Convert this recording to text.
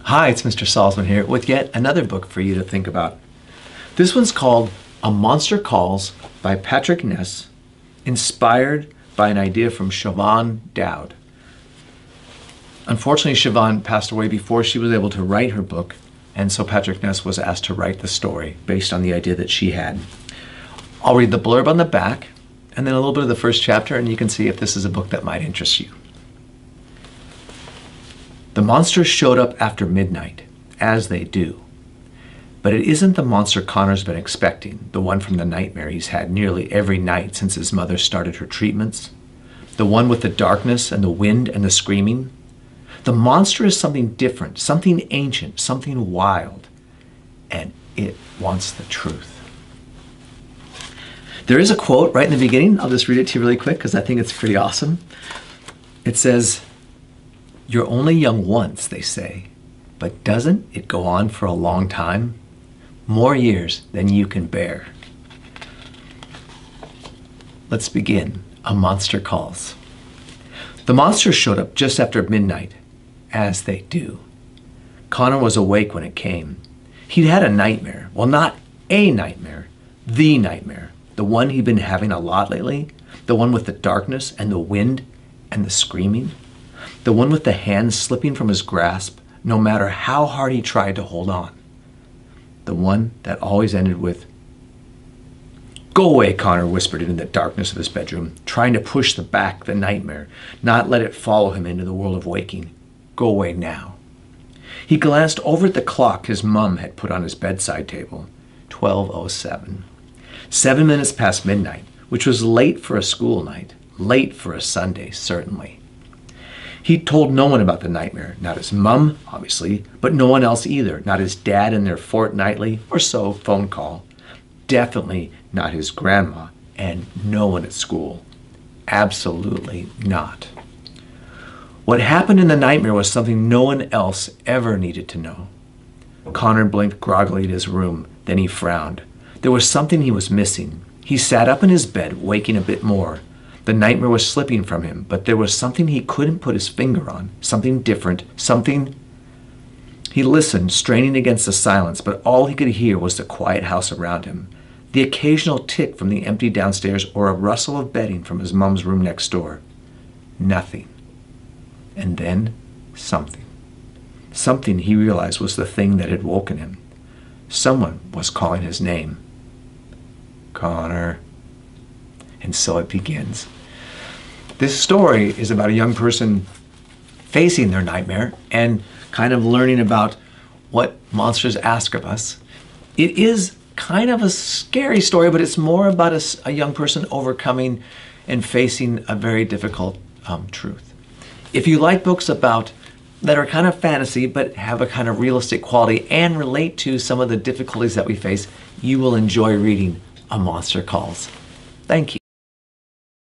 Hi, it's Mr. Salzman here with yet another book for you to think about. This one's called A Monster Calls by Patrick Ness, inspired by an idea from Siobhan Dowd. Unfortunately, Siobhan passed away before she was able to write her book, and so Patrick Ness was asked to write the story based on the idea that she had. I'll read the blurb on the back, and then a little bit of the first chapter, and you can see if this is a book that might interest you. The monsters showed up after midnight, as they do. But it isn't the monster Connor's been expecting, the one from the nightmare he's had nearly every night since his mother started her treatments. The one with the darkness and the wind and the screaming. The monster is something different, something ancient, something wild, and it wants the truth. There is a quote right in the beginning. I'll just read it to you really quick because I think it's pretty awesome. It says, "You're only young once," they say, "but doesn't it go on for a long time? More years than you can bear." Let's begin. A Monster Calls. The monsters showed up just after midnight, as they do. Connor was awake when it came. He'd had a nightmare. Well, not a nightmare, the nightmare. The one he'd been having a lot lately. The one with the darkness and the wind and the screaming. The one with the hand slipping from his grasp, no matter how hard he tried to hold on. The one that always ended with, "Go away," Connor whispered into the darkness of his bedroom, trying to push back the nightmare, not let it follow him into the world of waking. Go away now. He glanced over at the clock his mom had put on his bedside table. 12:07. 7 minutes past midnight, which was late for a school night, late for a Sunday, certainly. He told no one about the nightmare, not his mum, obviously, but no one else either, not his dad in their fortnightly or so phone call, definitely not his grandma, and no one at school. Absolutely not. What happened in the nightmare was something no one else ever needed to know. Connor blinked groggily at his room, then he frowned. There was something he was missing. He sat up in his bed, waking a bit more. The nightmare was slipping from him, but there was something he couldn't put his finger on, something different, something... He listened, straining against the silence, but all he could hear was the quiet house around him, the occasional tick from the empty downstairs or a rustle of bedding from his mom's room next door. Nothing. And then something. Something he realized was the thing that had woken him. Someone was calling his name. Connor. And so it begins. This story is about a young person facing their nightmare and kind of learning about what monsters ask of us. It is kind of a scary story, but it's more about a young person overcoming and facing a very difficult truth. If you like books about that are kind of fantasy but have a kind of realistic quality and relate to some of the difficulties that we face, you will enjoy reading A Monster Calls. Thank you.